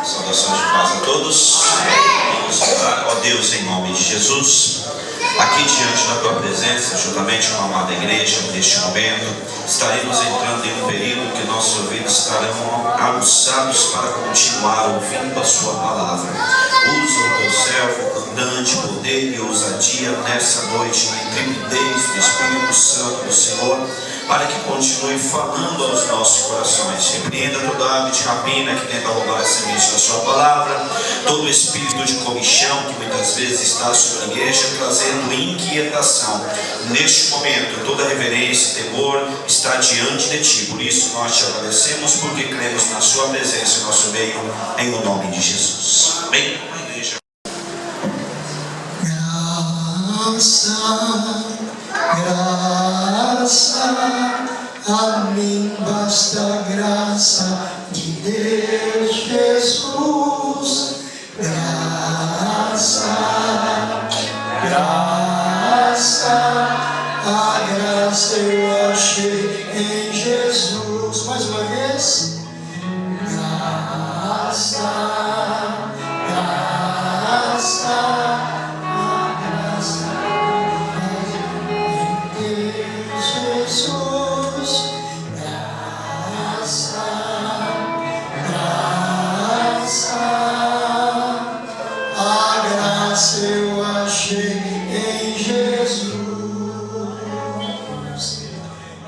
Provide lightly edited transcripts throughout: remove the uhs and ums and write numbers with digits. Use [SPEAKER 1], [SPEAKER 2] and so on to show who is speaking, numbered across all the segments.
[SPEAKER 1] Saudações de paz a todos. Vamos orar. Ó Deus, em nome de Jesus, aqui diante da tua presença, juntamente com a amada igreja, neste momento, estaremos entrando em um período que nossos ouvidos estarão aguçados para continuar ouvindo a sua palavra. Usa o teu servo com grande poder e ousadia nessa noite, na intrepidez do Espírito Santo do Senhor, para que continue falando aos nossos corações. Repreenda toda ave de rapina que tenta roubar a semente da sua palavra, todo espírito de comichão que muitas vezes está sobre a igreja, trazendo inquietação. Neste momento, toda reverência e temor está diante de ti. Por isso nós te agradecemos, porque cremos na sua presença em nosso meio, em o nome de Jesus. Amém. Igreja.
[SPEAKER 2] Graça, a mim basta graça de Deus Jesus. Graça, a graça eu achei em Jesus. Mais uma vez. Eu achei em Jesus.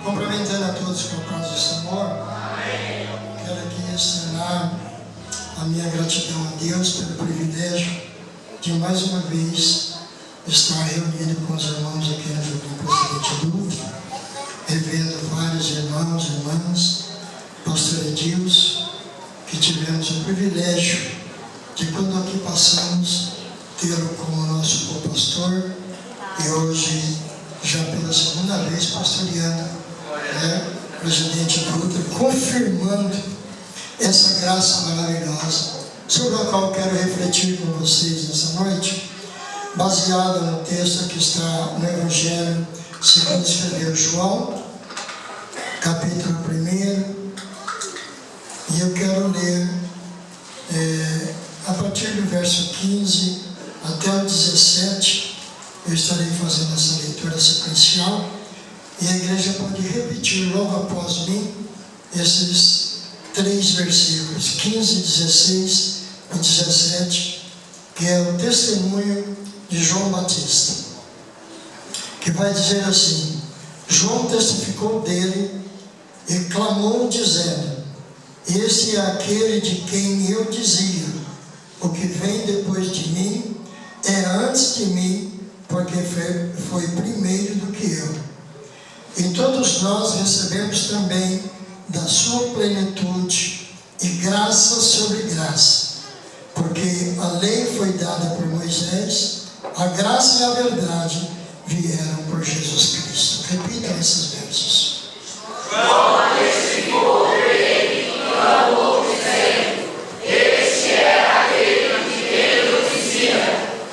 [SPEAKER 2] Cumprimentando a todos com a paz do Senhor. Quero aqui externar a minha gratidão a Deus pelo privilégio de mais uma vez estar reunido com os irmãos aqui no Jardim Presidente Duque, revendo vários irmãos e irmãs, pastor Edilson, que tivemos o privilégio de, quando aqui passamos, tê-lo como nosso co-pastor, e hoje, já pela segunda vez, pastoreando, presidente Dutra, confirmando essa graça maravilhosa, sobre a qual quero refletir com vocês nessa noite, baseada no texto que está no Evangelho segundo escreveu João, capítulo 1, e eu quero ler a partir do verso 15 até o 17, eu estarei fazendo essa leitura sequencial, e a igreja pode repetir logo após mim esses 3 versículos, 15, 16 e 17, que é o testemunho de João Batista, que vai dizer assim: João testificou dele e clamou dizendo: este é aquele de quem eu dizia, o que vem depois de mim é antes de mim, porque foi primeiro do que eu. E todos nós recebemos também da sua plenitude e graça sobre graça, porque a lei foi dada por Moisés, a graça e a verdade vieram por Jesus Cristo. Repitam esses versos. João testificou dele e clamou dizendo: este é aquele de quem eu dizia,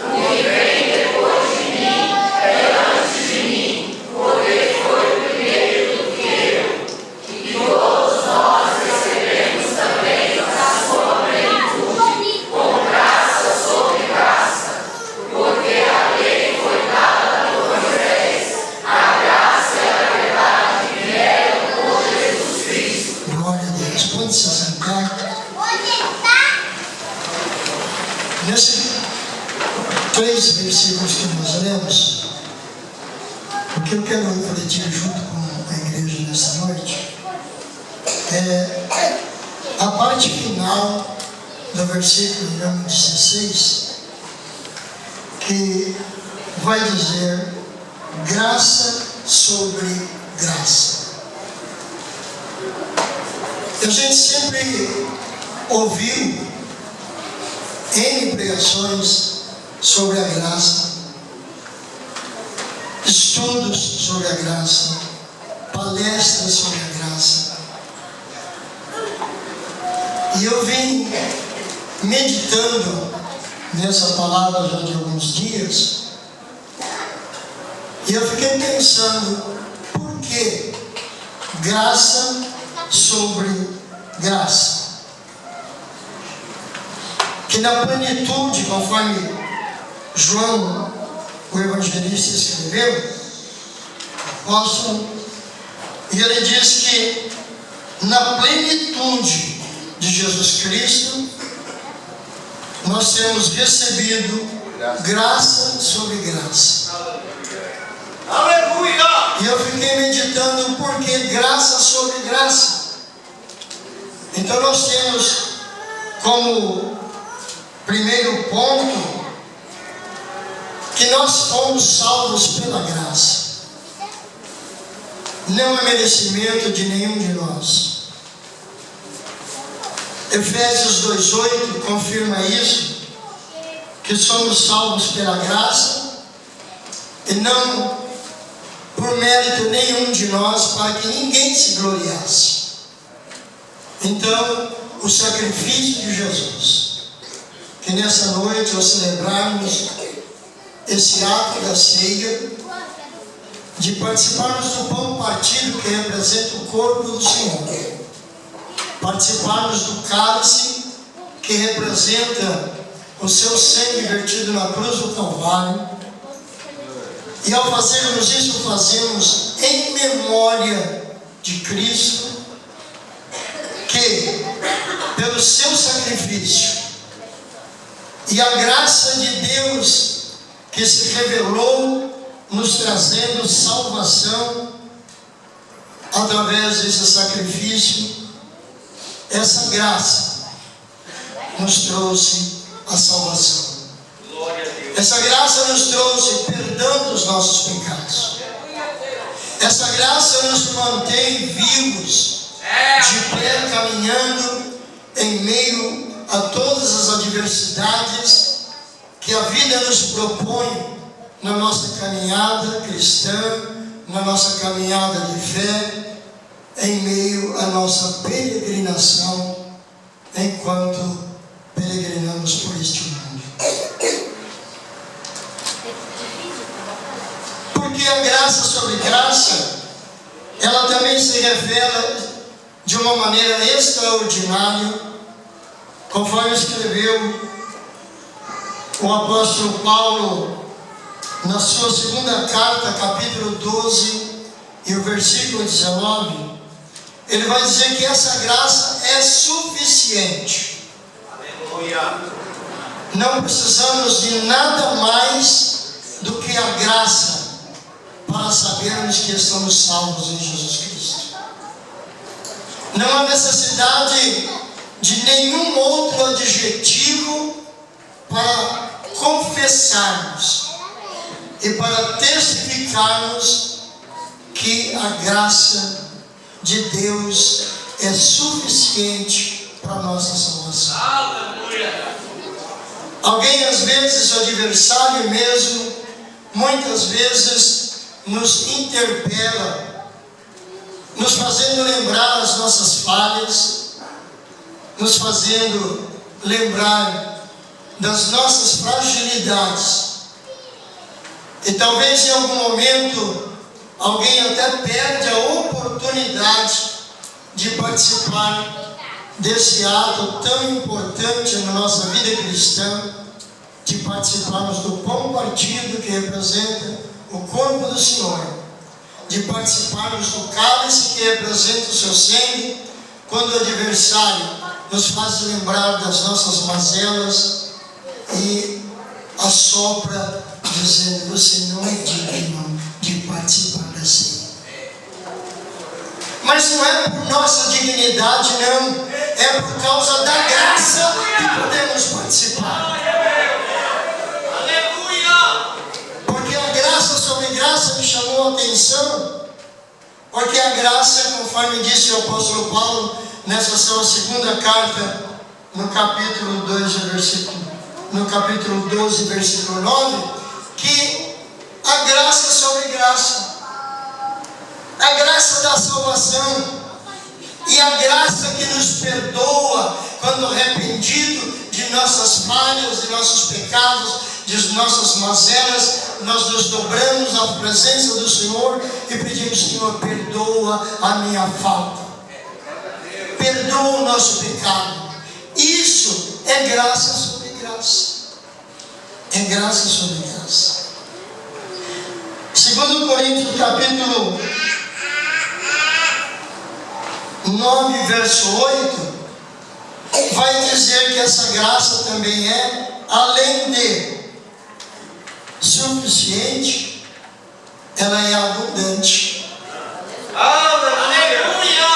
[SPEAKER 2] o que vem depois de mim é antes de mim, porque foi primeiro do que eu. E todos nós recebemos também da sua plenitude, com graça sobre graça, porque a lei foi dada por Moisés, a graça e a verdade vieram por Jesus Cristo. Glória a Deus. Pode se sentar. Nesses 3 versículos que nós lemos, o que eu quero refletir junto com a igreja nessa noite é a parte final do versículo número 16, que vai dizer graça sobre graça. A gente sempre ouviu N pregações sobre a graça, estudos sobre a graça, palestras sobre a graça. E eu vim meditando nessa palavra já de alguns dias, e eu fiquei pensando, por que graça sobre graça? que na plenitude, conforme João, o evangelista, escreveu, apóstolo, e ele diz que na plenitude de Jesus Cristo, nós temos recebido graça sobre graça.
[SPEAKER 3] Aleluia!
[SPEAKER 2] E eu fiquei meditando por que graça sobre graça. Então nós temos como primeiro ponto que nós fomos salvos pela graça. Não é merecimento de nenhum de nós. Efésios 2:8 confirma isso, que somos salvos pela graça e não por mérito nenhum de nós, para que ninguém se gloriasse. Então, o sacrifício de Jesus, que nessa noite, ao celebrarmos esse ato da ceia, de participarmos do pão partido, que representa o corpo do Senhor, participarmos do cálice, que representa o seu sangue vertido na cruz do Calvário, e ao fazermos isso, fazemos em memória de Cristo, que pelo seu sacrifício e a graça de Deus que se revelou, nos trazendo salvação através desse sacrifício, essa graça nos trouxe a salvação. Essa graça nos trouxe perdão dos nossos pecados. Essa graça nos mantém vivos, de pé, caminhando em meio a todas as adversidades que a vida nos propõe na nossa caminhada cristã, na nossa caminhada de fé, em meio à nossa peregrinação, enquanto peregrinamos por este mundo. Porque a graça sobre graça, ela também se revela de uma maneira extraordinária, conforme escreveu o apóstolo Paulo na sua segunda carta, capítulo 12 e o versículo 19. Ele vai dizer que essa graça é suficiente.
[SPEAKER 3] Aleluia!
[SPEAKER 2] Não precisamos de nada mais do que a graça para sabermos que estamos salvos em Jesus Cristo. Não há necessidade de nenhum outro adjetivo para confessarmos e para testificarmos que a graça de Deus é suficiente para a nossa salvação.
[SPEAKER 3] Aleluia!
[SPEAKER 2] Alguém, às vezes, o adversário mesmo, muitas vezes nos interpela, nos fazendo lembrar as nossas falhas, nos fazendo lembrar das nossas fragilidades. E talvez em algum momento alguém até perde a oportunidade de participar desse ato tão importante na nossa vida cristã, de participarmos do pão partido, que representa o corpo do Senhor, de participarmos do cálice, que representa o seu sangue, quando o adversário nos faz lembrar das nossas mazelas e assopra, dizendo: você não é digno de participar da ceia. Mas não é por nossa dignidade, não. É por causa da graça que podemos participar.
[SPEAKER 3] Aleluia!
[SPEAKER 2] Porque a graça sobre graça me chamou a atenção. Porque a graça, conforme disse o apóstolo Paulo nessa sua segunda carta, no capítulo 12, versículo 9, que a graça sobre graça, a graça da salvação e a graça que nos perdoa quando arrependido de nossas falhas, de nossos pecados, de nossas mazelas, nós nos dobramos à presença do Senhor e pedimos: Senhor, perdoa a minha falta, perdoa o nosso pecado. Isso é graça sobre graça. É graça sobre graça. 2 Coríntios capítulo 9, verso 8, vai dizer que essa graça também é, além de suficiente, ela é abundante.
[SPEAKER 3] Aleluia!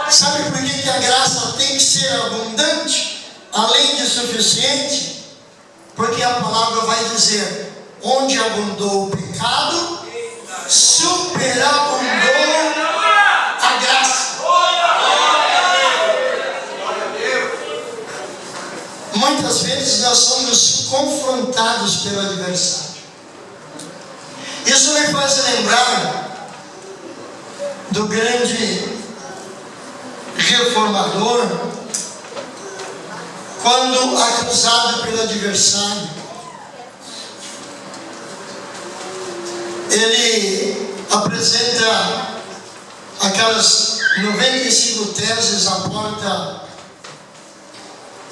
[SPEAKER 2] Sabe por que a graça tem que ser abundante, além de suficiente? Porque a palavra vai dizer, onde abundou o pecado, superabundou a graça. Muitas vezes nós somos confrontados pelo adversário. Isso me faz lembrar do grande reformador, quando acusado pelo adversário, ele apresenta aquelas 95 teses à porta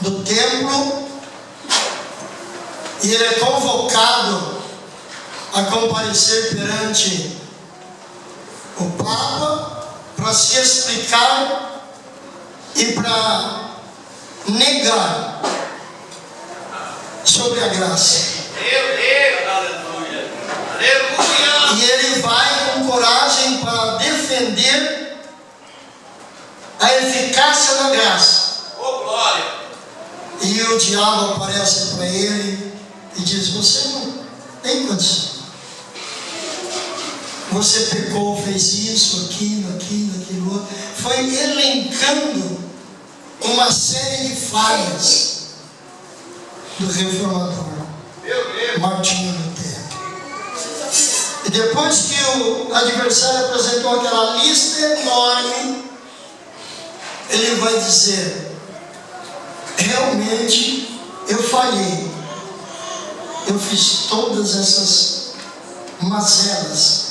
[SPEAKER 2] do templo, e ele é convocado a comparecer perante o Papa para se explicar e para negar sobre a graça.
[SPEAKER 3] Meu Deus, aleluia! Aleluia!
[SPEAKER 2] E ele vai com coragem para defender a eficácia da graça.
[SPEAKER 3] Oh, glória!
[SPEAKER 2] E o diabo aparece para ele e diz, você não tem condição. Você pecou, fez isso, aquilo outro. Foi elencando uma série de falhas do reformador Martinho Lutero. E depois que o adversário apresentou aquela lista enorme, ele vai dizer, realmente eu falhei, eu fiz todas essas mazelas,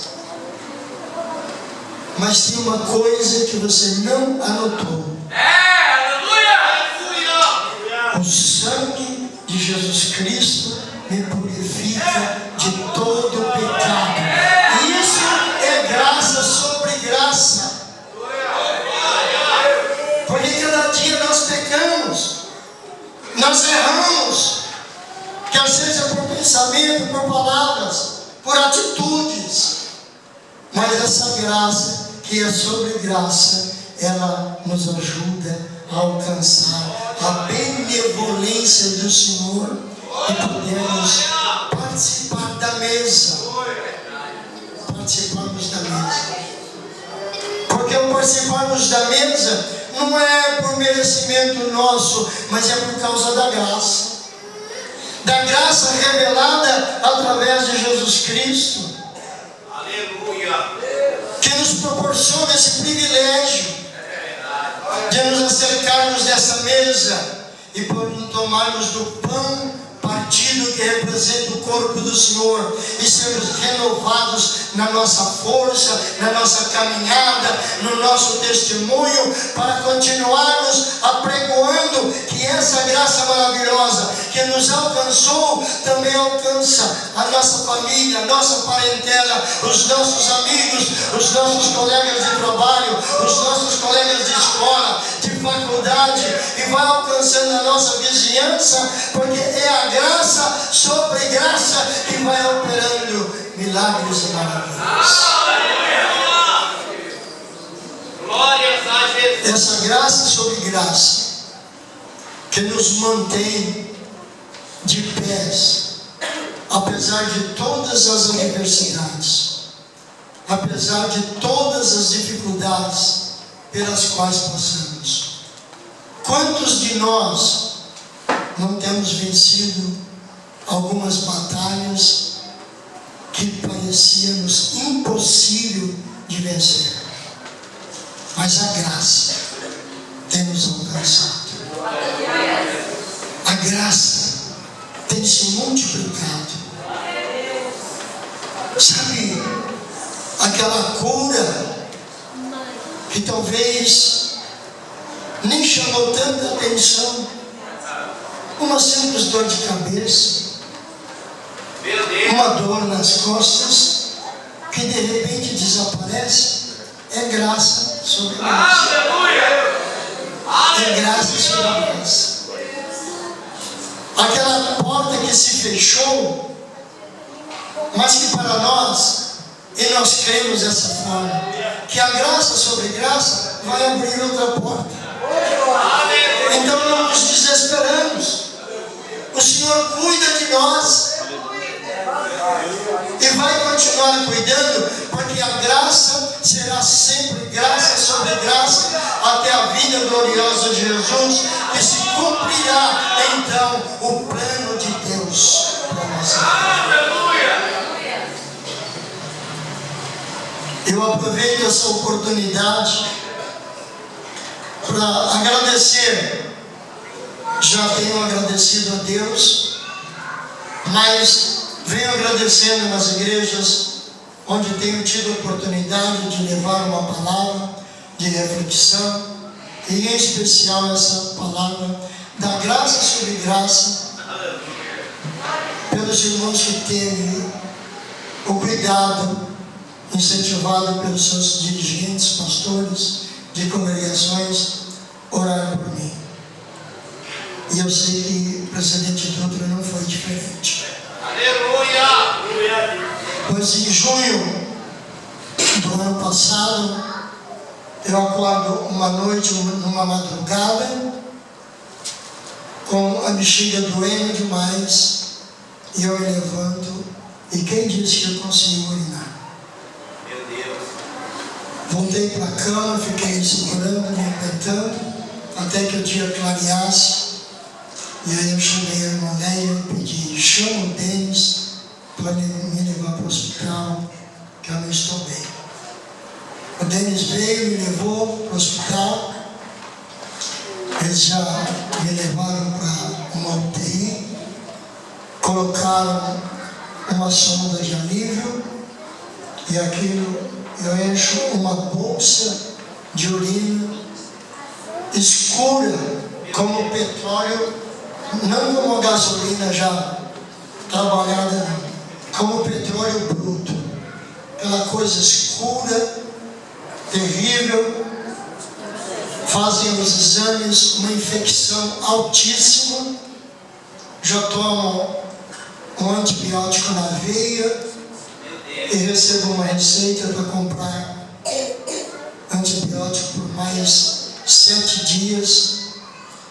[SPEAKER 2] mas tem uma coisa que você não anotou. O sangue de Jesus Cristo me purifica de todo o pecado. Isso é graça sobre graça. Porque cada dia nós pecamos, nós erramos, quer seja por pensamento, por palavras, por atitudes. Mas essa graça, que é sobre graça, ela nos ajuda a alcançar a benevolência do Senhor e podemos participar da mesa. Participarmos da mesa. Porque o participarmos da mesa não é por merecimento nosso, mas é por causa da graça. Da graça revelada através de Jesus Cristo.
[SPEAKER 3] Aleluia!
[SPEAKER 2] Que nos proporciona esse privilégio de nos acercarmos dessa mesa e por tomarmos do pão partido que representa o corpo do Senhor e sermos renovados na nossa força, na nossa caminhada, no nosso testemunho, para continuarmos apregoando que essa graça maravilhosa que nos alcançou também alcança a nossa família, a nossa parentela, os nossos amigos, os nossos colegas de trabalho, os nossos colegas de escola, de faculdade, e vai alcançando a nossa vizinhança, porque é a graça sobre graça que vai operando milagres e maravilhas.
[SPEAKER 3] Glórias a Jesus!
[SPEAKER 2] Essa graça sobre graça que nos mantém de pés, apesar de todas as adversidades, apesar de todas as dificuldades pelas quais passamos. Quantos de nós não temos vencido algumas batalhas que parecia-nos impossível de vencer? Mas a graça tem nos alcançado. A graça tem se multiplicado. Sabe, aquela cura que talvez nem chamou tanta atenção, uma simples dor de cabeça,
[SPEAKER 3] Meu Deus.
[SPEAKER 2] uma dor nas costas, que de repente desaparece, é graça sobre graça.
[SPEAKER 3] Aleluia.
[SPEAKER 2] É graça sobre graça. Aquela porta que se fechou, mas que para nós, e nós cremos dessa forma, que a graça sobre graça vai abrir outra porta. Então não nos desesperamos. O Senhor cuida de nós e vai continuar cuidando, porque a graça será sempre graça sobre graça até a vinda gloriosa de Jesus, que se cumprirá então o plano de Deus para nós. Eu aproveito essa oportunidade para agradecer. Já tenho agradecido a Deus, mas venho agradecendo nas igrejas onde tenho tido a oportunidade de levar uma palavra de reflexão, e em especial essa palavra da graça sobre graça, pelos irmãos que teve o cuidado, incentivado pelos seus dirigentes, pastores de congregações, orar por mim. E eu sei que o presidente Dutra não foi diferente.
[SPEAKER 3] Aleluia.
[SPEAKER 2] Pois em junho do ano passado, eu acordo uma noite, numa madrugada, com a bexiga doendo demais, e eu me levanto, e quem disse que eu consigo urinar?
[SPEAKER 3] Meu Deus.
[SPEAKER 2] Voltei para a cama, fiquei me segurando, me apertando, até que o dia clareasse. E aí eu chamei a irmã Leia e pedi: chama o Denis para me levar para o hospital, que eu não estou bem. O Denis veio, me levou para o hospital. Eles já me levaram para uma UTI, colocaram uma sonda de alívio, e aquilo, eu encho uma bolsa de urina escura como petróleo, não como a gasolina já trabalhada, não, como petróleo bruto, aquela coisa escura, terrível. Fazem os exames, uma infecção altíssima, já tomam um antibiótico na veia e recebo uma receita para comprar antibiótico por mais 7 dias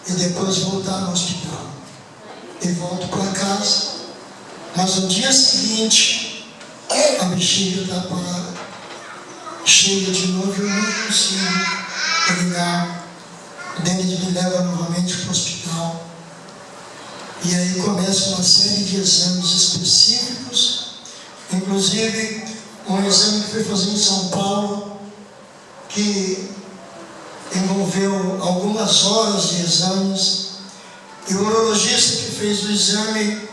[SPEAKER 2] e depois voltar ao hospital. E volto para casa, mas no dia seguinte a bexiga está parada, cheia de novo, eu não consigo urinar. O Denis me leva novamente para o hospital, e aí começa uma série de exames específicos, inclusive um exame que fui fazer em São Paulo, que envolveu algumas horas de exames, e o urologista que fez o exame,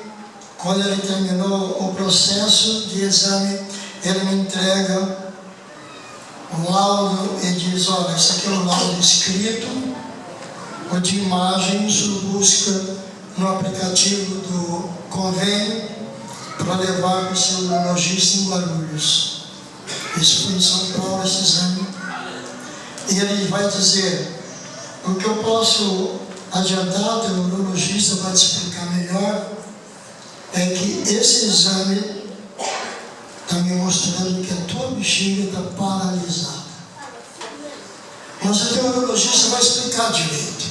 [SPEAKER 2] quando ele terminou o processo de exame, ele me entrega um laudo e diz: olha, esse aqui é um laudo escrito, ou de imagens, o busca no aplicativo do convênio para levar para o seu urologista em Guarulhos. Isso foi em São Paulo, esse exame. E ele vai dizer: o que eu posso adiantar, o urologista vai te explicar melhor, é que esse exame está me mostrando que a tua bexiga está paralisada. Mas o teu urologista vai explicar direito.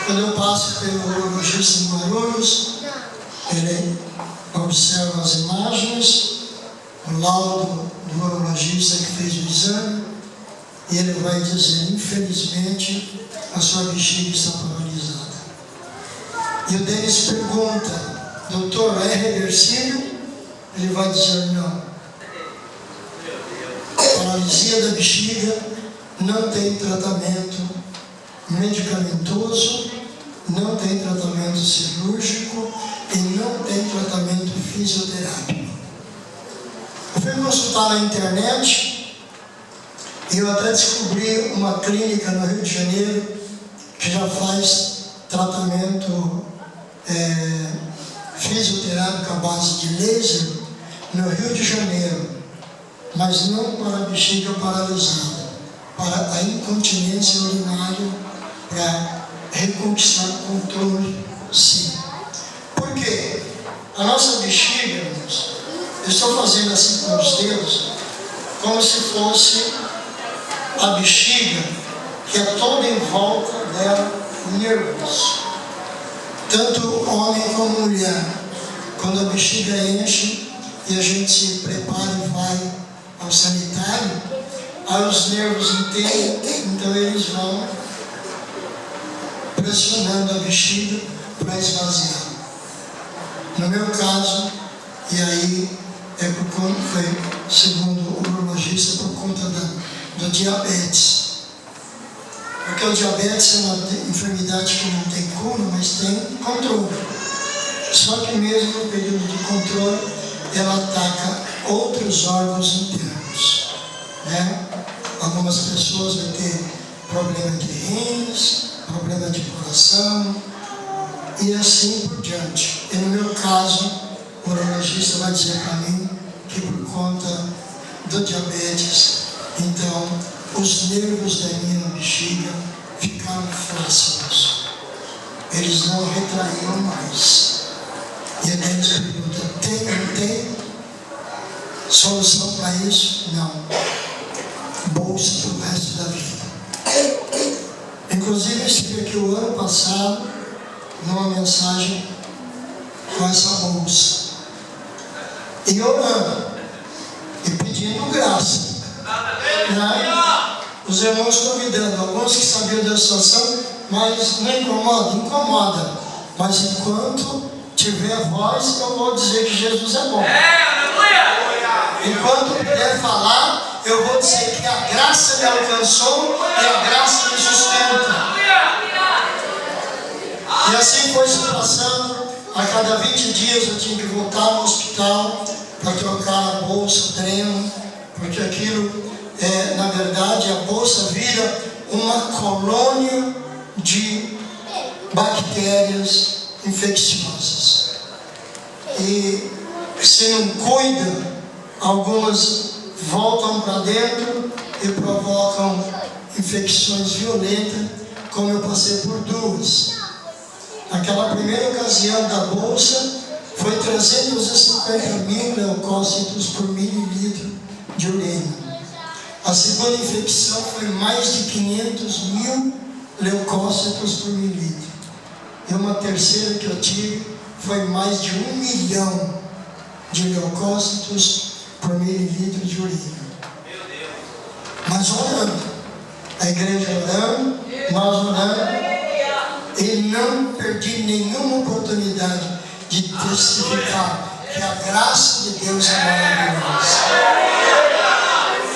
[SPEAKER 2] Quando eu passo pelo urologista em Guarulhos, ele observa as imagens, o laudo do urologista que fez o exame, e ele vai dizer: infelizmente, a sua bexiga está paralisada. E o Denis pergunta: doutor, é reversível? Ele vai dizer: não. A paralisia da bexiga não tem tratamento medicamentoso, não tem tratamento cirúrgico e não tem tratamento fisioterápico. Eu fui consultar na internet e eu até descobri uma clínica no Rio de Janeiro que já faz tratamento fisioterápico à base de laser no Rio de Janeiro, mas não para a bexiga paralisada, para a incontinência urinária, para reconquistar o controle, sim. Por quê? A nossa bexiga, irmãos, eu estou fazendo assim com os dedos, como se fosse a bexiga, que é toda em volta dela, nervos. Tanto homem como mulher, quando a bexiga enche e a gente se prepara e vai ao sanitário, aí os nervos inteiros, então eles vão pressionando a bexiga para esvaziar. No meu caso, e aí foi, segundo o urologista, por conta do diabetes. Porque o diabetes é uma enfermidade que não tem cura, mas tem controle. Só que mesmo no período de controle, ela ataca outros órgãos internos, né? Algumas pessoas vão ter problema de rins, problema de coração e assim por diante. E no meu caso, o urologista vai dizer para mim que por conta do diabetes, então os nervos da minha bexiga ficaram flácidos. Eles não retraíam mais. E aí eles perguntam, tem ou não tem solução para isso? Não. Bolsa para o resto da vida. Inclusive, eu estive aqui o ano passado numa mensagem com essa bolsa. E orando. E pedindo graça. Né? Os irmãos convidando, alguns que sabiam da situação, mas não incomoda? Incomoda. Mas enquanto tiver voz, eu vou dizer que Jesus é bom. Enquanto puder falar, eu vou dizer que a graça me alcançou e a graça me sustenta. E assim foi se passando. A cada 20 dias eu tinha que voltar no hospital para trocar a bolsa, o dreno, porque aquilo, na verdade, a bolsa vira uma colônia de bactérias infecciosas. E se não cuida, algumas voltam para dentro e provocam infecções violentas, como eu passei por duas. Naquela primeira ocasião da bolsa, foi 350 mil leucócitos por mililitro de urina. A segunda infecção foi mais de 500 mil leucócitos por mililitro. E uma terceira que eu tive foi mais de 1 milhão de leucócitos por mililitro de urina. Mas orando, a igreja orando, nós orando, e não perdi nenhuma oportunidade de testificar que a graça de Deus é maravilhosa.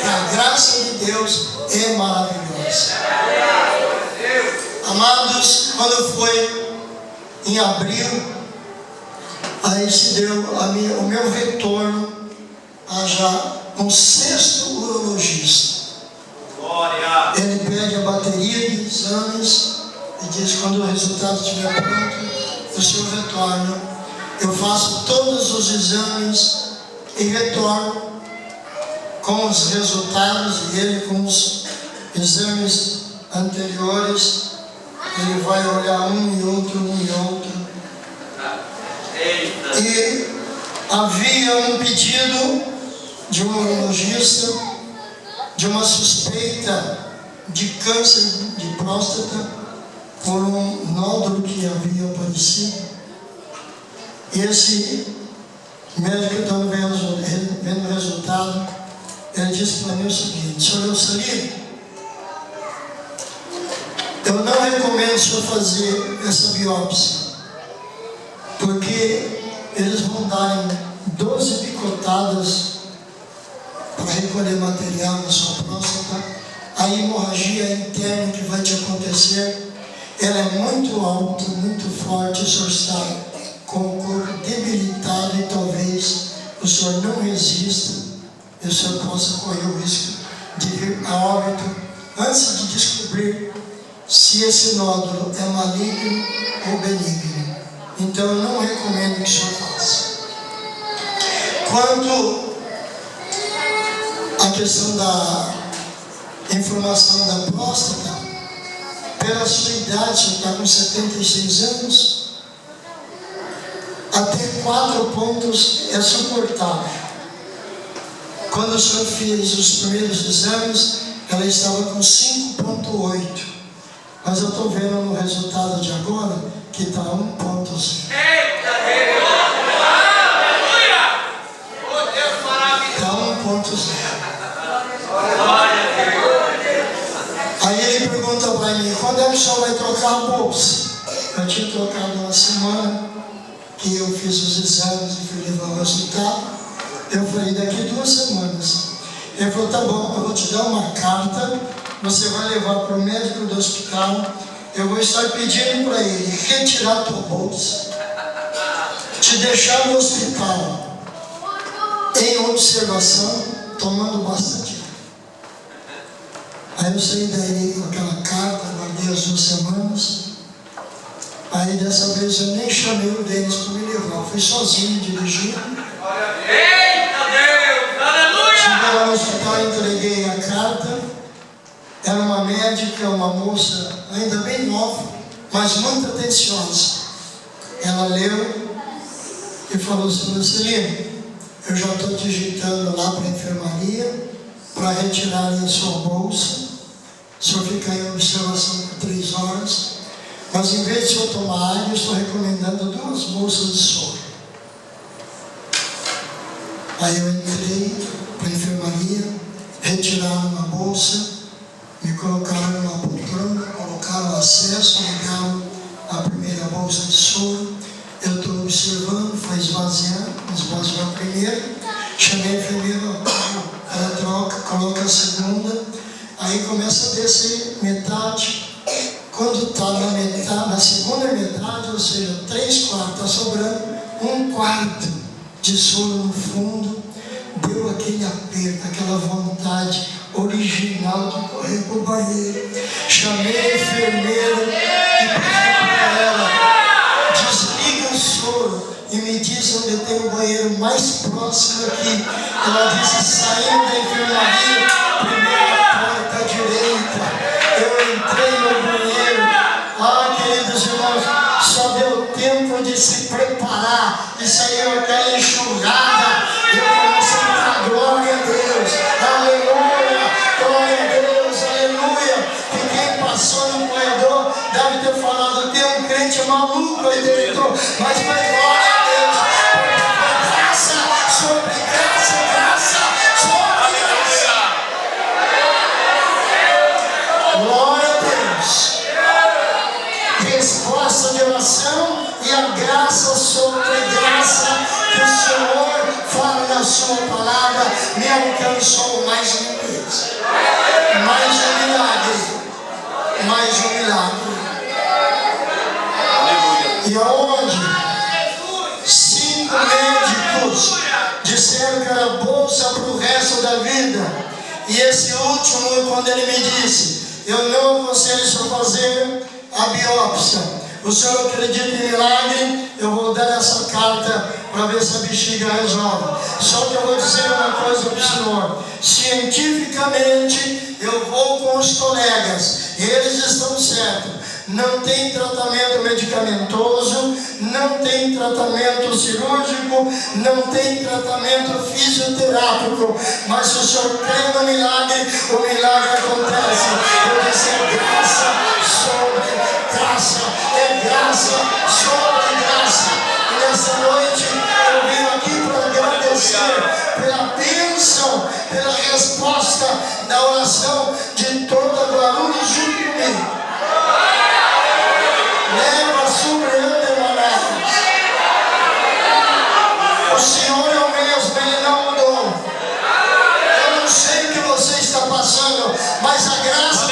[SPEAKER 2] Que a graça de Deus é maravilhosa. Amados, quando foi em abril, aí se deu o meu retorno a já um 6º urologista. Ele pede a bateria de exames e diz: quando o resultado estiver pronto, o senhor retorna. Eu faço todos os exames e retorno com os resultados, e ele com os exames anteriores, ele vai olhar um e outro. E havia um pedido de um urologista de uma suspeita de câncer de próstata por um nódulo que havia aparecido. E esse médico, então, vendo o resultado, ele disse para mim o seguinte: senhor Eucelio, eu não recomendo o senhor fazer essa biópsia, porque eles vão dar 12 picotadas para recolher material na sua próstata. A hemorragia interna que vai te acontecer, ela é muito alta, muito forte. O senhor está com o corpo debilitado e talvez o senhor não resista e o senhor possa correr o risco de vir a óbito antes de descobrir se esse nódulo é maligno ou benigno. Então eu não recomendo que o senhor faça. Quanto à questão da inflamação da próstata, pela sua idade, você está com 76 anos, até 4 pontos é suportável. Quando o senhor fez os primeiros exames, ela estava com 5,8. Mas eu estou vendo no resultado de agora que está 1,0.
[SPEAKER 3] Eita Deus! Aleluia! Oh Deus maravilhoso!
[SPEAKER 2] Está 1,0.
[SPEAKER 3] Glória a Deus!
[SPEAKER 2] Aí ele pergunta para mim, quando é que o senhor vai trocar a bolsa? Eu tinha trocado uma semana que eu fiz os exames e fui levar o resultado. Eu falei, daqui 2 semanas. Ele falou, tá bom, eu vou te dar uma carta, você vai levar para o médico do hospital, eu vou estar pedindo para ele retirar a tua bolsa, te deixar no hospital em observação, tomando bastante água. Aí eu saí daí com aquela carta, guardei as 2 semanas. Aí dessa vez eu nem chamei o Denis para me levar, eu fui sozinho dirigindo.
[SPEAKER 3] Eita Deus! Aleluia!
[SPEAKER 2] Cheguei lá no hospital, entreguei a carta. Era uma médica, uma moça ainda bem nova, mas muito atenciosa. Ela leu e falou assim, Marcelino, eu já estou digitando lá para a enfermaria para retirarem a sua bolsa. O senhor fica em observação por 3 horas. Mas em vez de o senhor tomar água, eu estou recomendando 2 bolsas de soro. Aí eu entrei para a enfermaria, retiraram uma bolsa, me colocaram numa poltrona, colocaram acesso, ligaram a primeira bolsa de soro. Eu estou observando, foi esvaziando, esvaziou a primeira, chamei a enfermeira, ela troca, coloca a segunda, aí começa a descer metade. Quando está na segunda metade, ou seja, 3/4, está sobrando 1/4 de soro no fundo, deu aquele aperto, aquela vontade original de correr para o banheiro. Chamei a enfermeira e pedi para ela, desliga o soro e me diz onde tem o banheiro mais próximo aqui. Ela disse, saindo da enfermaria, primeira porta à direita. Eu entrei no banheiro. Ah, queridos irmãos, só deu tempo de se preparar e saiu aquela enxurrada. Eu comecei a dar glória a Deus, aleluia, glória a Deus, aleluia. E quem passou no corredor deve ter falado, tem um crente maluco aí dentro, mas foi glória a Deus, porque foi graça sobre graça, graça sobre graça. Glória a Deus. Resposta de oração e a graça sobre graça que o Senhor fala na sua palavra me alcançou mais uma vez. Mais um milagre. Mais um milagre. E aonde 5 médicos disseram que era bolsa para o resto da vida. E esse último, quando ele me disse, eu não aconselho o senhor fazer a biópsia. O senhor acredita em milagre? Eu vou dar essa carta para ver se a bexiga resolve. Só que eu vou dizer uma coisa para o senhor. Cientificamente, eu vou com os colegas. Eles estão certos. Não tem tratamento medicamentoso, não tem tratamento cirúrgico, não tem tratamento fisioterápico. Mas se o senhor crê no milagre, o milagre acontece. Eu disse, é graça sobre graça, é graça sobre graça. E nessa noite eu vim aqui para agradecer pela bênção, pela resposta da oração de toda Guarulhos junto comigo. Leva sobre Andemaná. O Senhor é o mesmo, Ele não mudou. Eu não sei o que você está passando, mas a graça.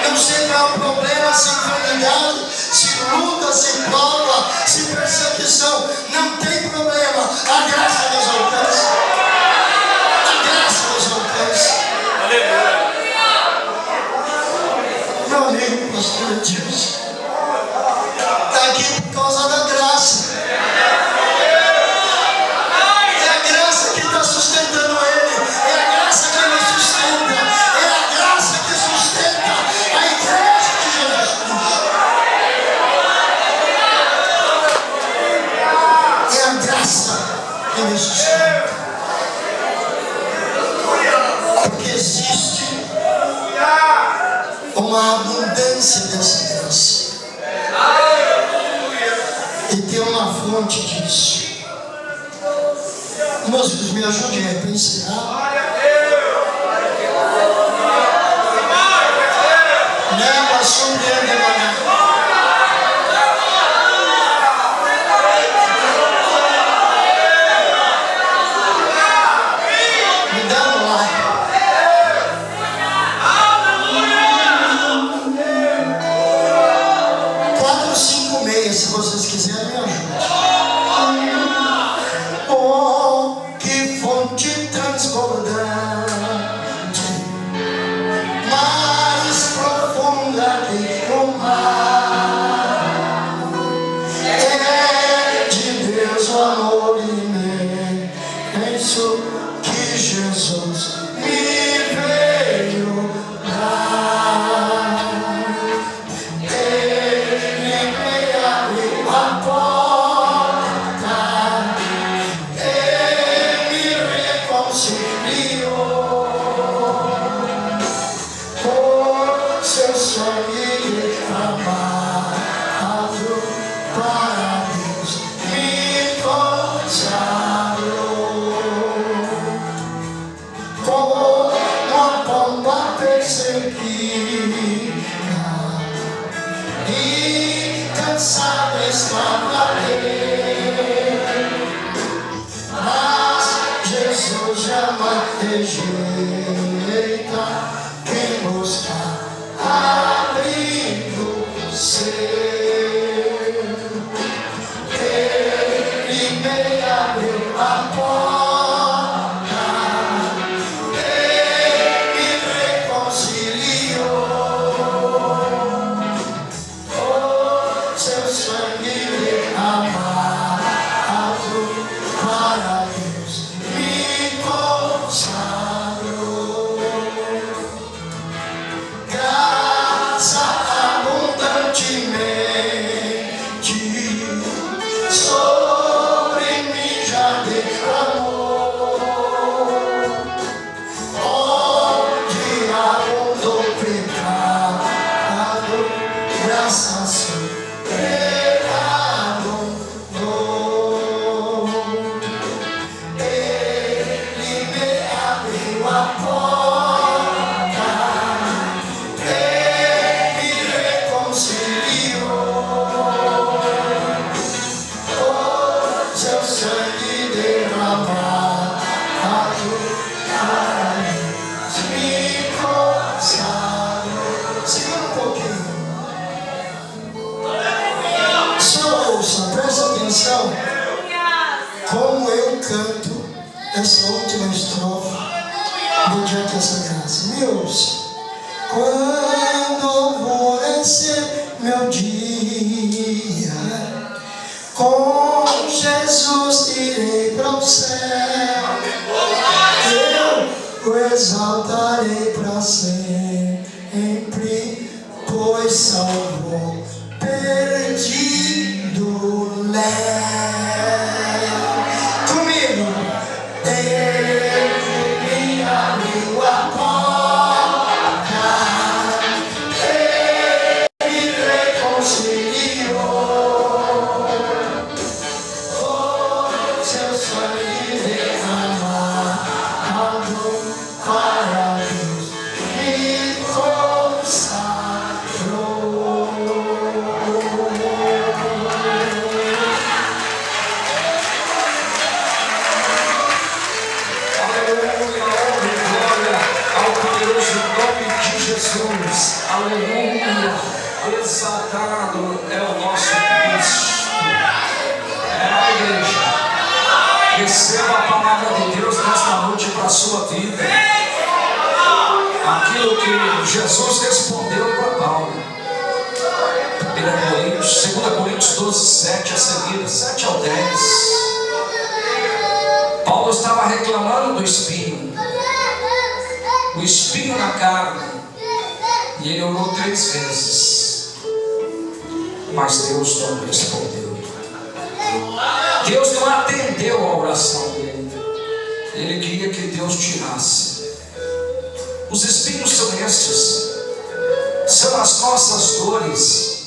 [SPEAKER 2] Não sei qual é o problema. Jesus. Está aqui por causa da graça. É a graça que está sustentando ele. É a graça que ele sustenta. É a graça que sustenta a igreja de Jesus Cristo. É a graça que ele sustenta. Porque existe uma abundância dessa graça. E tem uma fonte disso. Músicos, me ajudem aí para encerrar. Não, surpreende, mano. Me dá um like. 456, se vocês quiserem, me ajude. Oh, que fonte transbordante, mais profunda que o mar. É de Deus o amor imenso que Jesus me veio dar. Ele me abriu a porta, Ele me reconciliou por seu sangue derramado para Deus, me consagrou. Como a pomba perseguida e cansado estava ele, mas Jesus jamais rejeita quem busca abrigo seu. Ele me abriu a porta, Ele me reconciliou. Seu sangue derramado para Deus me consagrou. Graça abundantemente sobre mim já derramou. Onde abundou o pecado, graça superabundou. Ele me abriu a porta, Ele me reconciliou. Por seu sangue derramado para Deus me consagrou. Segura um pouquinho. Só ouça, presta atenção como eu canto essa última estrofe mediante essa graça. Me ouça. Quando alvorecer meu dia, com Jesus irei para o céu. Eu o exaltarei para sempre, pois salvou perdido léu. Comigo. Ele me abriu a porta, Ele me reconciliou. Oh, seu sangue derramado para Deus me consagrou.
[SPEAKER 4] Aleluia, exaltado é o nosso Cristo. É a igreja. Receba a palavra de Deus nesta noite para a sua vida. Aquilo que Jesus respondeu para Paulo. Coríntios, 2 Coríntios 12, 7 a seguir, 7 ao 10. Paulo estava reclamando do espinho, o espinho na carne, e ele orou 3 vezes, mas Deus não respondeu. Deus não atendeu a oração dele. Ele queria que Deus tirasse. Os espinhos são estes, são as nossas dores,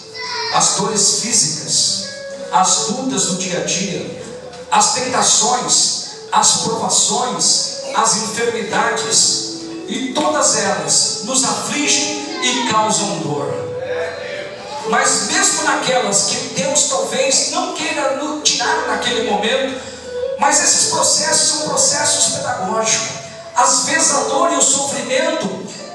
[SPEAKER 4] as dores físicas, as lutas do dia a dia, as tentações, as provações, as enfermidades, e todas elas nos afligem e causam dor. Mas mesmo naquelas que Deus talvez não queira nos tirar naquele momento, mas esses processos são processos pedagógicos. Às vezes a dor e o sofrimento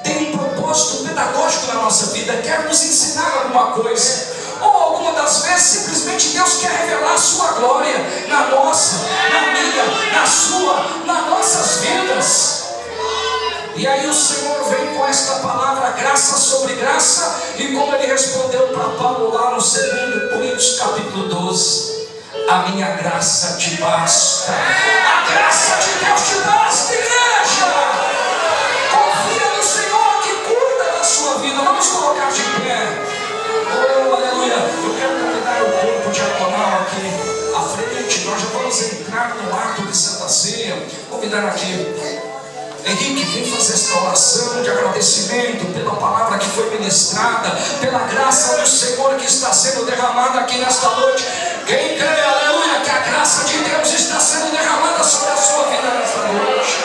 [SPEAKER 4] têm um propósito pedagógico na nossa vida, quer nos ensinar alguma coisa, ou alguma das vezes simplesmente Deus quer revelar a sua glória na nossa, na minha, na sua, nas nossas vidas. E aí o Senhor vem com esta palavra, graça sobre graça, e como ele respondeu para Paulo lá no 2 Coríntios capítulo 12, a minha graça te basta. A graça de Deus te basta, igreja. Confia no Senhor que cuida da sua vida. Vamos colocar de pé. Oh, aleluia. Eu quero convidar o corpo diaconal aqui à frente. Nós já vamos entrar no ato de Santa Ceia. Convidar aqui Henrique, vem fazer esta oração de agradecimento pela palavra que foi ministrada, pela graça do Senhor que está sendo derramada aqui nesta noite. Quem crê, aleluia, que a graça de Deus está sendo derramada sobre a sua vida nesta noite.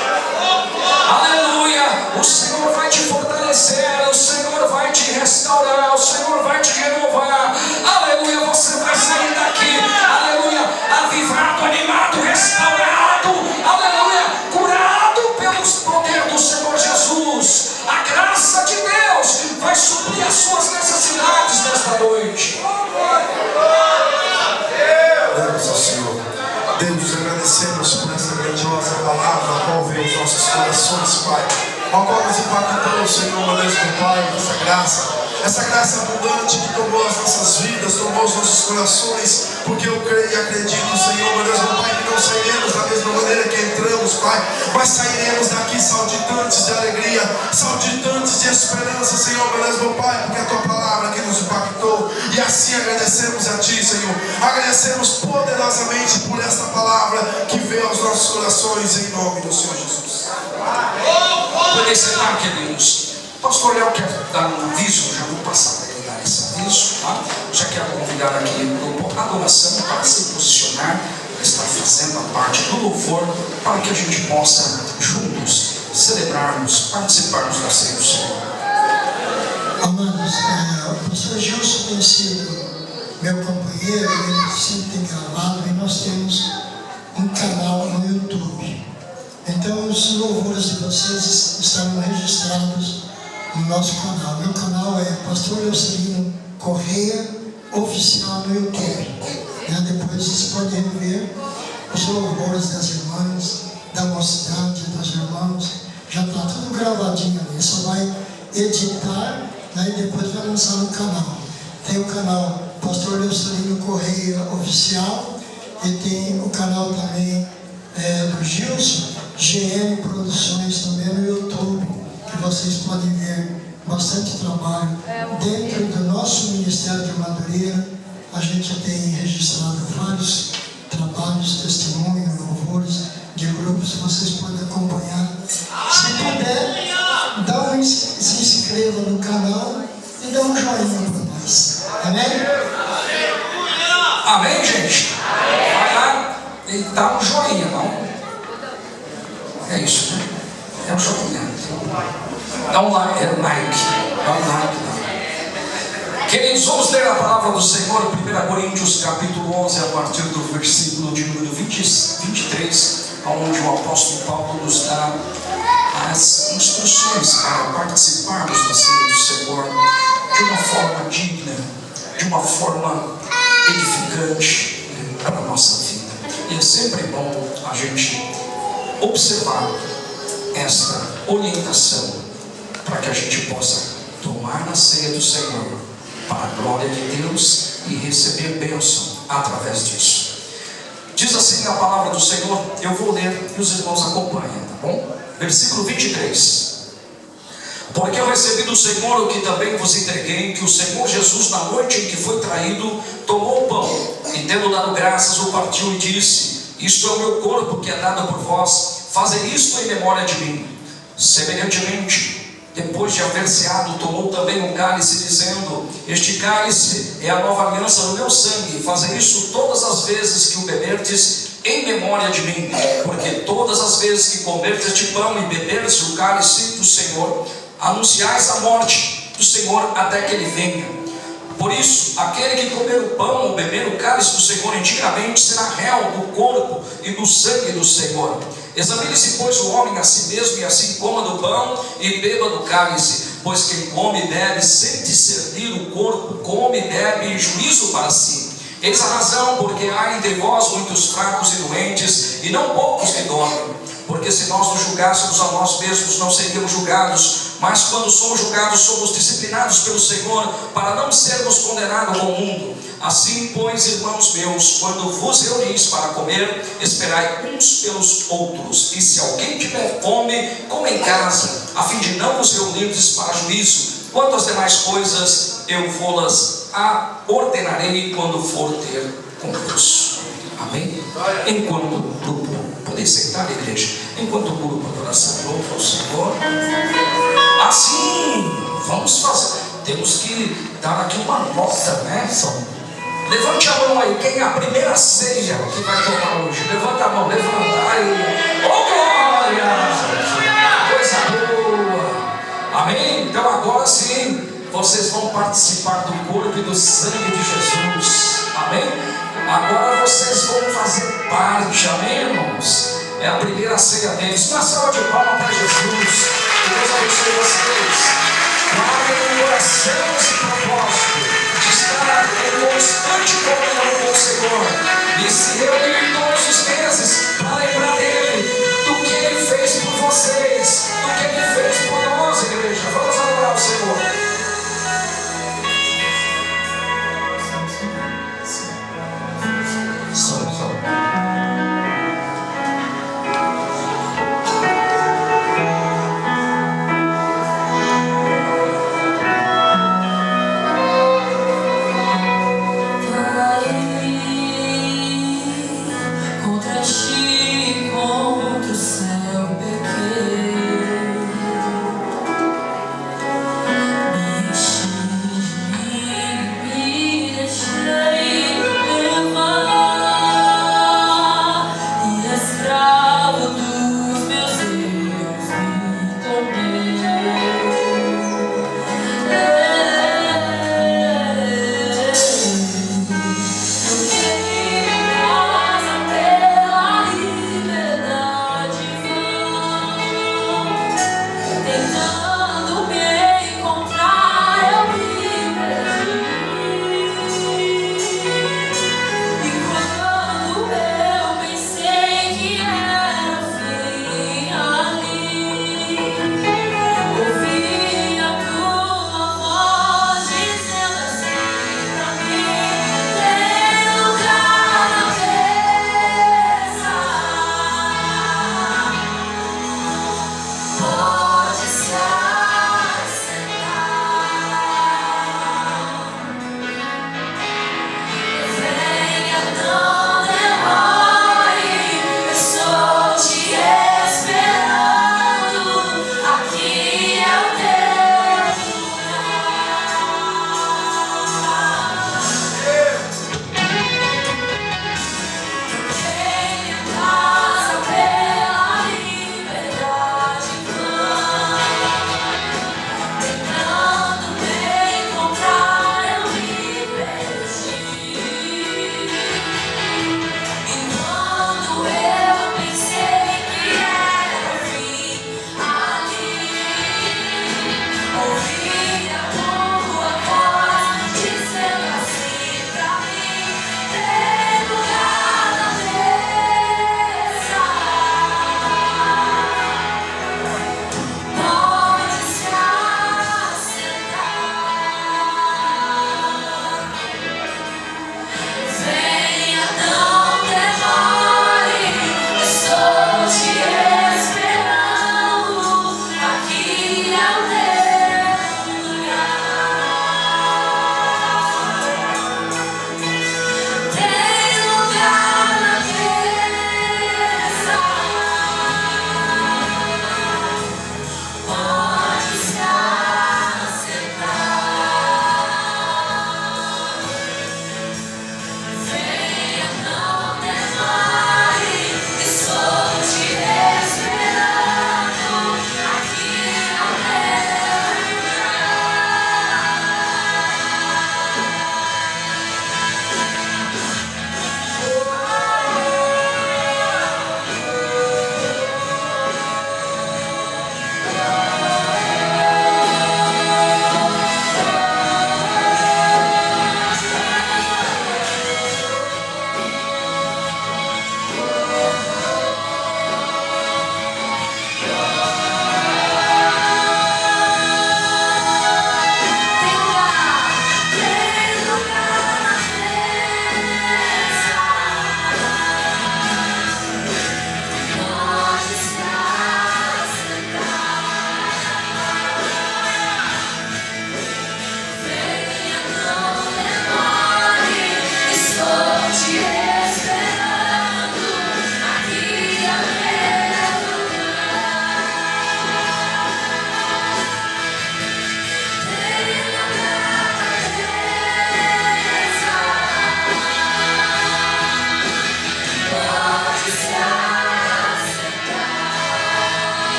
[SPEAKER 4] Aleluia, o Senhor vai te fortalecer, o Senhor vai te restaurar, o Senhor vai te renovar. Aleluia, você vai sair daqui, aleluia, avivado, animado, restaurado, aleluia, curado pelos poder do Senhor Jesus. A graça de Deus vai suprir as suas necessidades nesta noite.
[SPEAKER 5] Deus ao Senhor. Deus, agradecemos por essa grandiosa palavra, a qual veio aos nossos corações, Pai. Ao qual nos impactou, Senhor, meu Deus, meu Pai, essa graça abundante que tomou as nossas vidas, tomou os nossos corações, porque eu creio e acredito, Senhor, meu Deus, meu Pai, que não sairemos da mesma maneira que entramos, Pai, mas sairemos daqui saltitantes de alegria, saltitantes de esperança, Senhor, meu Deus, meu Pai, porque é a Tua palavra que nos impactou, e assim agradecemos a Ti, Senhor, agradecemos poderosamente por esta palavra que veio aos nossos corações, em nome do Senhor Jesus.
[SPEAKER 4] Podem sentar, queridos. Pastor Léo quer dar um aviso, já vou passar para ele dar esse aviso, tá? Já quero convidar aqui o grupo Adoração para se posicionar, para estar fazendo a parte do louvor, para que a gente possa juntos celebrarmos, participarmos da ceia do Senhor.
[SPEAKER 2] Amados, o pastor Gilson tem sido meu companheiro, ele sempre tem gravado, e nós temos um canal no YouTube. Então os louvores de vocês estarão registrados no nosso canal. Meu canal é Pastor Eucelino Correia Oficial no YouTube. Depois vocês podem ver os louvores das irmãs, da mocidade, dos irmãos. Já está tudo gravadinho ali. Só vai editar, e depois vai lançar no canal. Tem o canal Pastor Eucelino Correia Oficial, e tem o canal também do Gilson, GM Produções, também no YouTube, que vocês podem ver bastante trabalho. Dentro do nosso Ministério de Madureira, a gente tem registrado vários trabalhos, testemunhos, louvores de grupos, vocês podem acompanhar. Se puder, se inscreva no canal e dá um joinha para nós. Amém?
[SPEAKER 4] Amém, gente? Vai lá e dá um joinha, não? É isso, né? É um joinha. Dá um like, dá um like. Queridos, vamos ler a palavra do Senhor, 1 Coríntios capítulo 11, a partir do versículo de número 23, onde o apóstolo Paulo nos dá as instruções para participarmos da ceia do Senhor de uma forma digna, de uma forma edificante para a nossa vida. E é sempre bom a gente observar esta orientação para que a gente possa tomar na ceia do Senhor para a glória de Deus e receber bênção através disso. Diz assim a palavra do Senhor, eu vou ler e os irmãos acompanham, tá bom? Versículo 23. Porque eu recebi do Senhor o que também vos entreguei, que o Senhor Jesus, na noite em que foi traído, tomou o pão, e tendo dado graças, o partiu e disse: isto é o meu corpo que é dado por vós, fazei isto em memória de mim. Semelhantemente, depois de haver ceado, tomou também o cálice, dizendo: este cálice é a nova aliança no meu sangue, fazei isso todas as vezes que o beberdes, em memória de mim. Porque todas as vezes que comerdes este pão e beberdes o cálice do Senhor, anunciais a morte do Senhor até que Ele venha. Por isso, aquele que comer o pão ou beber o cálice do Senhor indignamente será réu do corpo e do sangue do Senhor. Examine-se, pois, o homem a si mesmo, e assim coma do pão e beba do cálice. Pois quem come e bebe sem discernir o corpo, come e bebe juízo para si. Eis a razão, porque há entre vós muitos fracos e doentes, e não poucos que dormem. Porque se nós nos julgássemos a nós mesmos, não seríamos julgados. Mas quando somos julgados, somos disciplinados pelo Senhor, para não sermos condenados com o mundo. Assim, pois, irmãos meus, quando vos reunis para comer, esperai uns pelos outros. E se alguém tiver fome, coma em casa, a fim de não vos reunirdes para juízo. Quanto às demais coisas, eu vou-las ordenarei quando for ter concurso. Amém? Enquanto o grupo, podem sentar, igreja, enquanto o grupo de oração louva ao Senhor. Assim, vamos fazer. Temos que dar aqui uma nota, né? Levante a mão aí, quem é a primeira ceia que vai tomar hoje? Levanta a mão, levanta aí. Oh, glória! Coisa boa! Amém? Então agora sim, vocês vão participar do corpo e do sangue de Jesus. Amém? Agora vocês vão fazer parte, amém, irmãos? É a primeira ceia deles. Uma salva de palmas para Jesus. Que Deus abençoe vocês. Guardem o coração esse propósito de estar em constante comunhão com o Senhor e se reunir todos os meses para lembrar dele, do que ele fez por vocês, do que ele fez por nós, igreja. Vamos adorar o Senhor.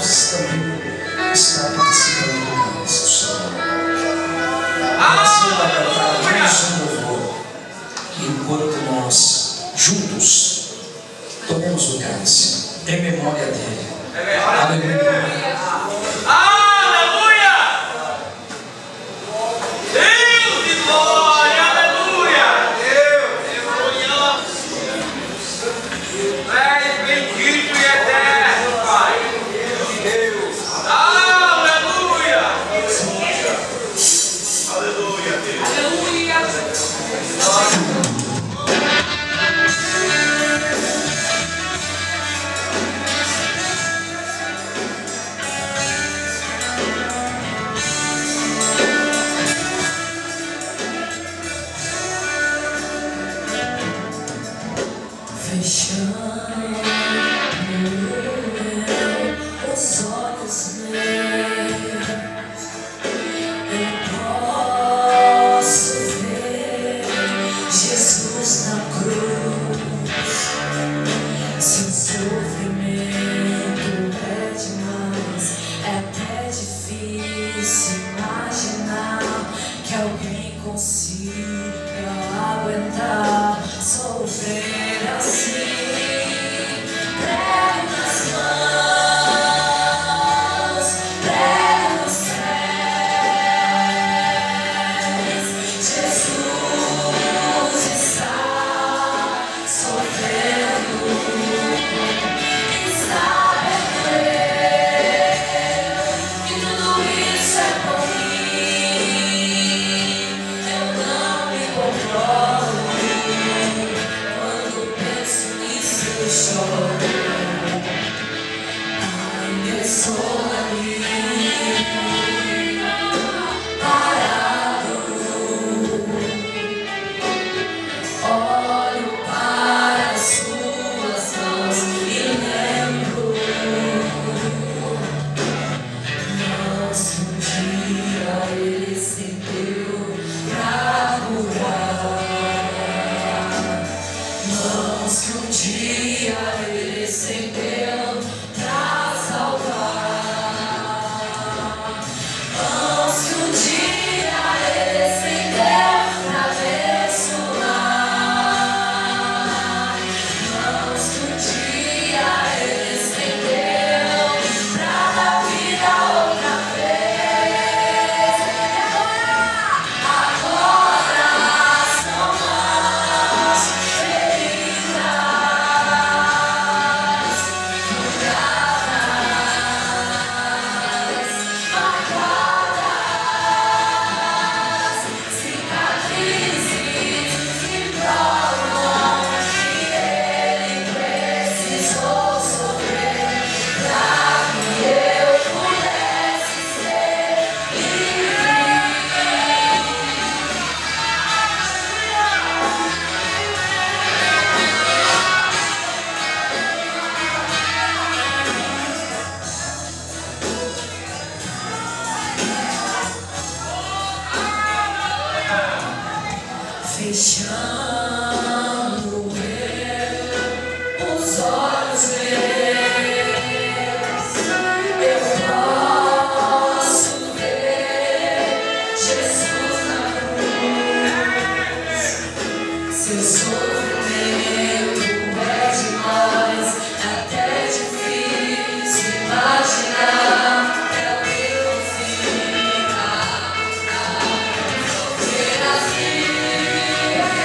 [SPEAKER 4] nós também estar participando do cálice do Senhor. Você vai cantar mais um louvor, enquanto nós, juntos, tomemos o cálice, em memória dele. Aleluia.
[SPEAKER 3] Aleluia! Deus de glória, aleluia! Deus, és bendito e eterno, Pai. Deus, aleluia!
[SPEAKER 1] Aleluia, Deus.
[SPEAKER 6] Os olhos meus, eu posso ver Jesus na cruz. Se o sofrimento é demais, é até difícil imaginar que alguém consiga aguentar sofrer assim.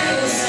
[SPEAKER 6] Deus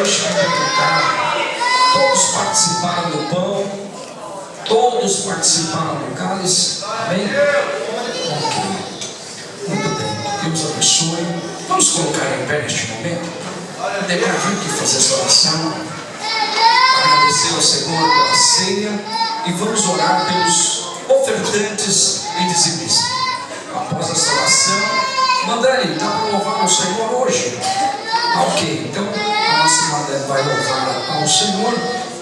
[SPEAKER 4] deixe-me perguntar, todos participaram do pão? Todos participaram do cálice? Amém? Ok. Muito bem. Deus abençoe. Vamos colocar em pé neste momento. Depois vir aqui fazer essa oração. Agradecer ao Senhor pela ceia. E vamos orar pelos ofertantes e dizimistas. Após essa oração, Mandani, dá para louvar ao Senhor hoje? Ok. Então, a nossa irmã vai louvar ao Senhor.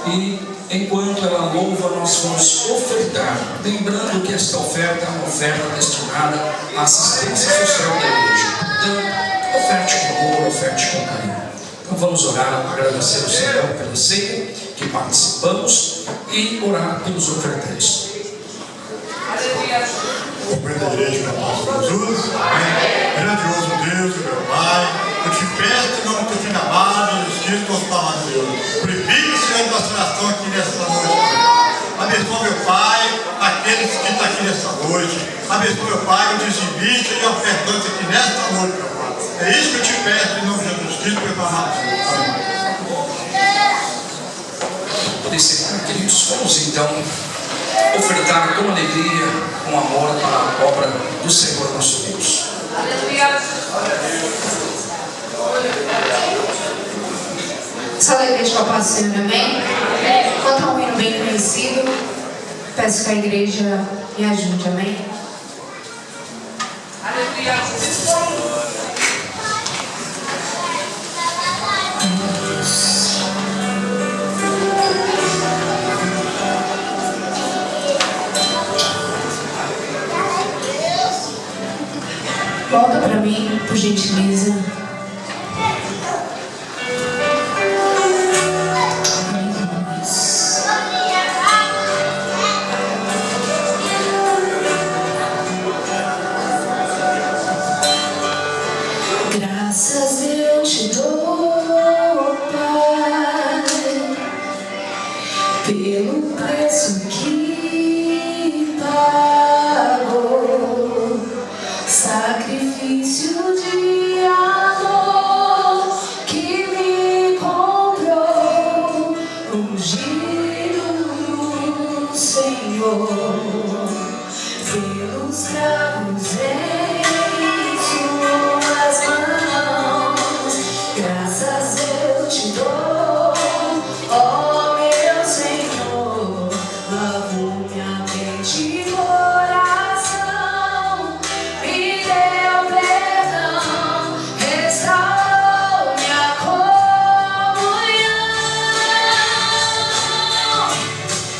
[SPEAKER 4] E enquanto ela louva, nós vamos ofertar. Lembrando que esta oferta é uma oferta destinada à assistência social da igreja. Então, oferte com amor, oferte com carinho. Então vamos orar, agradecer ao Senhor pela ceia que participamos e orar pelos ofertantes.
[SPEAKER 7] Cumprimento a igreja com a paz de Jesus. Amém. Grandioso Deus e meu Pai, eu te peço, em nome do teu filho amado, Jesus Cristo, nosso Pai de Deus. Purifica, Senhor, a nossa oração aqui nesta noite. Abençoa, meu Pai, aqueles que estão aqui nesta noite. Abençoa, meu Pai, o dizimista e ofertante aqui nesta noite, meu Pai. É isso que eu te peço, em nome de Jesus Cristo, meu Pai.
[SPEAKER 4] Podem sentar, queridos. Vamos então ofertar com alegria, com amor para a obra do Senhor nosso Deus.
[SPEAKER 6] Salve a igreja com a paz do Senhor, amém? Cantar um hino bem conhecido. Peço que a igreja me ajude, amém? Volta para mim, por gentileza. Graças eu te dou, Pai, pelo preço que pagou, sacrifício de amor que me comprou, ungido do Senhor, pelos cravos em suas mãos. Graças eu te dou, ó meu Senhor, lavo minha mente e coração, me deu perdão, restaurou minha comunhão.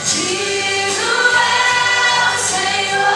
[SPEAKER 6] Digo eu, Senhor,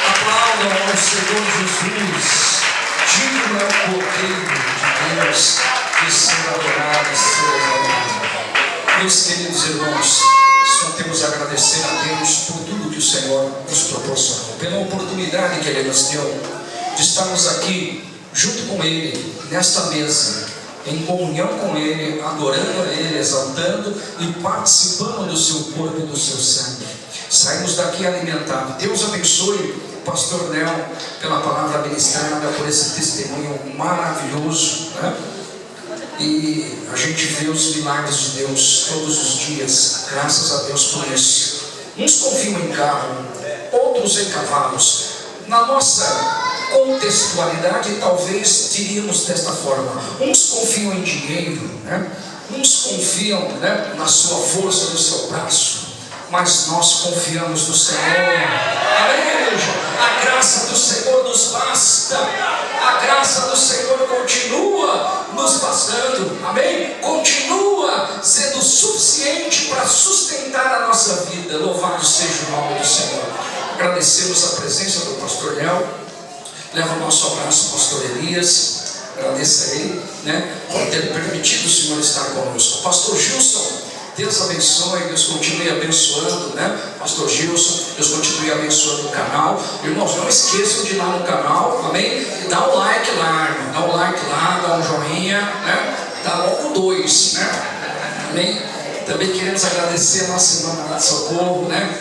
[SPEAKER 4] Aplaudam ao Senhor Jesus, digno é o Cordeiro de Deus de ser adorado e ser exaltado. Meus queridos irmãos, só temos a agradecer a Deus por tudo que o Senhor nos proporcionou, pela oportunidade que Ele nos deu de estarmos aqui junto com Ele, nesta mesa, em comunhão com Ele, adorando a Ele, exaltando e participando do seu corpo e do seu sangue. Saímos daqui alimentados. Deus abençoe o pastor Léo pela palavra ministrada, por esse testemunho maravilhoso, né? E a gente vê os milagres de Deus todos os dias, graças a Deus por isso. Uns confiam em carro, outros em cavalos. Na nossa contextualidade, talvez diríamos desta forma: uns confiam em dinheiro, né? Uns confiam, né, na sua força, no seu braço, mas nós confiamos no Senhor. Amém, igreja? A graça do Senhor nos basta. A graça do Senhor continua nos bastando. Amém? Continua sendo suficiente para sustentar a nossa vida. Louvado seja o nome do Senhor. Agradecemos a presença do pastor Léo. Leva o nosso abraço, pastor Elias. Agradeço a ele, né, por ter permitido o Senhor estar conosco. Pastor Gilson, Deus abençoe, Deus continue abençoando, né? Pastor Gilson, Deus continue abençoando o canal. Irmãos, não esqueçam de ir lá no canal, amém? E dá um like lá, irmão. Dá um like lá, dá um joinha, né? Dá logo 2, né? Amém? Também queremos agradecer a nossa irmã Maria de Socorro, né?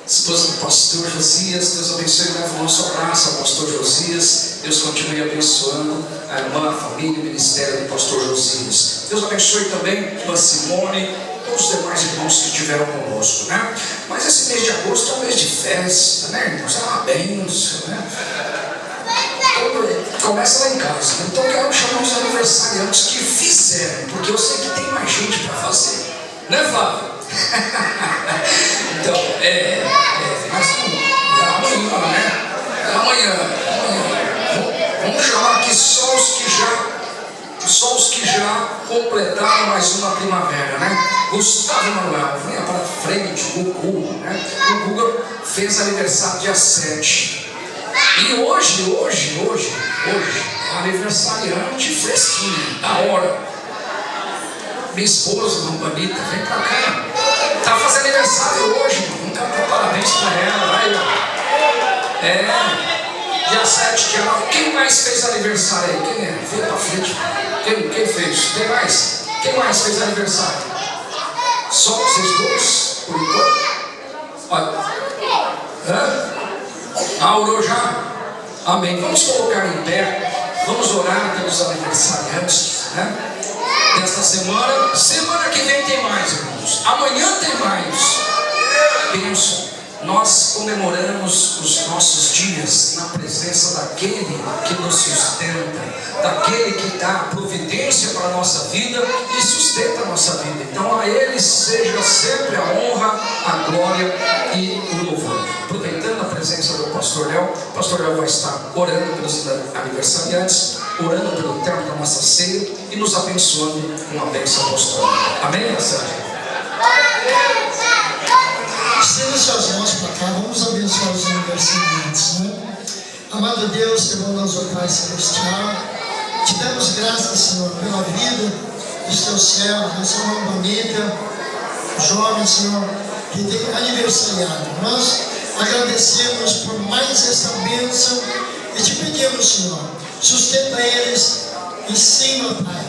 [SPEAKER 4] Esposa do pastor Josias. Deus abençoe, leva o nosso abraço ao pastor Josias. Deus continue abençoando a irmã, a família, o ministério do pastor Josias. Deus abençoe também a irmã Simone, todos os demais irmãos que estiveram conosco, né? Mas esse mês de agosto é um mês de festa, né, irmãos? É uma bênção, né? Então, começa lá em casa. Então eu quero chamar os aniversariantes que fizeram, porque eu sei que tem mais gente para fazer, né, Fábio? Então, mas amanhã, né? Amanhã. Vamos chamar aqui só os que já completaram mais uma primavera, né? Gustavo Manuel, venha para frente, Gugu, né? O Guga fez aniversário dia 7. E hoje, aniversariante fresquinho, da hora. Minha esposa, Dona Bonita, vem pra cá. Tá fazendo aniversário hoje, vamos cantar parabéns pra ela, vai lá. Dia 7, dia 9. Quem mais fez aniversário aí? Quem é? Vem pra frente. Quem fez? Quem mais? Quem mais fez aniversário? Só vocês dois, por enquanto? Olha. Orou já? Amém. Vamos colocar em pé. Vamos orar pelos aniversariantes, né? Desta semana. Semana que vem tem mais, irmãos. Amanhã tem mais. Bênção. Nós comemoramos os nossos dias na presença daquele que nos sustenta, daquele que dá providência para a nossa vida e sustenta a nossa vida. Então a Ele seja sempre a honra, a glória e o louvor. Aproveitando a presença do pastor Léo, o pastor Léo vai estar orando pelos aniversariantes, orando pelo tempo da nossa ceia e nos abençoando com uma bênção apostólica. Amém, Sérgio?
[SPEAKER 2] Estenda suas mãos para cá, vamos abençoar os aniversariantes, né? Amado Deus, bondoso Pai Celestial, te damos graças, Senhor, pela vida dos teus servos, dessa irmã bonita, jovem, Senhor, que tem aniversariado. Nós agradecemos por mais esta bênção e te pedimos, Senhor, sustenta eles em cima, Pai,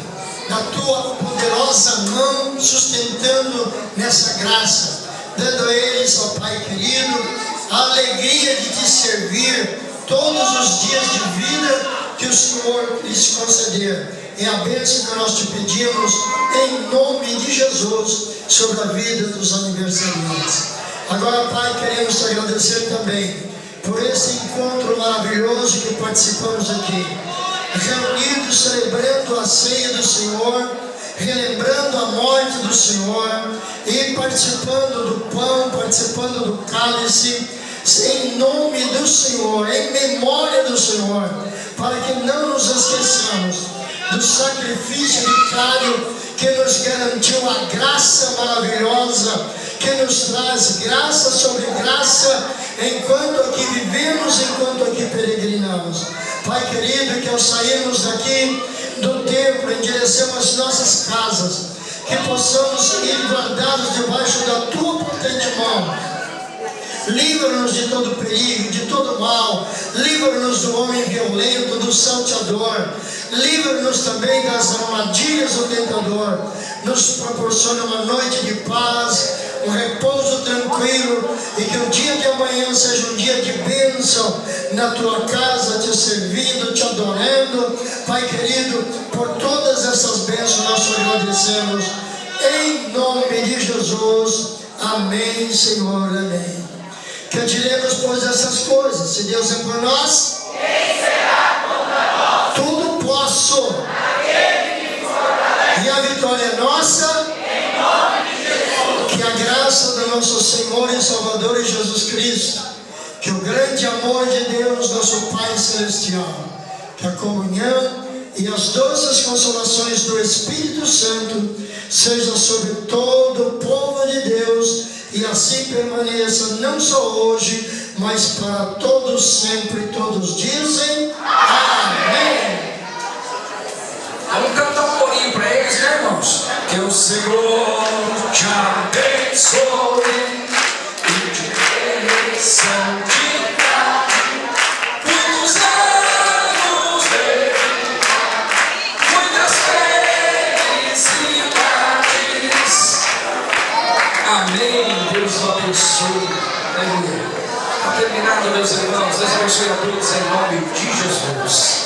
[SPEAKER 2] da tua poderosa mão, sustentando nessa graça, dando a eles, ó Pai querido, a alegria de te servir todos os dias de vida que o Senhor lhes conceder. É a bênção que nós te pedimos em nome de Jesus sobre a vida dos aniversariantes. Agora, Pai, queremos te agradecer também por esse encontro maravilhoso que participamos aqui, reunidos celebrando a ceia do Senhor, relembrando a morte do Senhor e participando do pão, participando do cálice, em nome do Senhor, em memória do Senhor, para que não nos esqueçamos do sacrifício vicário que nos garantiu a graça maravilhosa, que nos traz graça sobre graça, enquanto aqui vivemos, enquanto aqui peregrinamos. Pai querido, que ao sairmos daqui do templo em direção às nossas casas, que possamos ir guardados debaixo da tua potente mão. Livra-nos de todo perigo, de todo mal. Livra-nos do homem violento, do salteador. Livra-nos também das armadilhas do tentador. Nos proporciona uma noite de paz, um repouso tranquilo, e que o dia de amanhã seja um dia de bênção na tua casa, te servindo, te adorando. Pai querido, por todas essas bênçãos nós te agradecemos. Em nome de Jesus. Amém, Senhor, amém. Que diremos, pois, essas coisas? Se Deus é por nós, quem será contra nós? Tudo posso naquele que me fortalece. E a vitória é nossa, em nome de Jesus. Que a graça do nosso Senhor e Salvador Jesus Cristo, que o grande amor de Deus, nosso Pai Celestial, que a comunhão e as doces consolações do Espírito Santo sejam sobre todo o povo de Deus, e assim permaneça, não só hoje, mas para todos sempre. Todos dizem amém.
[SPEAKER 4] Vamos cantar um corinho para eles, né, irmãos? Que o Senhor te abençoe e te dê santidade, muitos anos de muitas felicidades. Amém. Deus abençoe. Aleluia. Está terminado, meus irmãos. Deus abençoe a todos em nome de Jesus.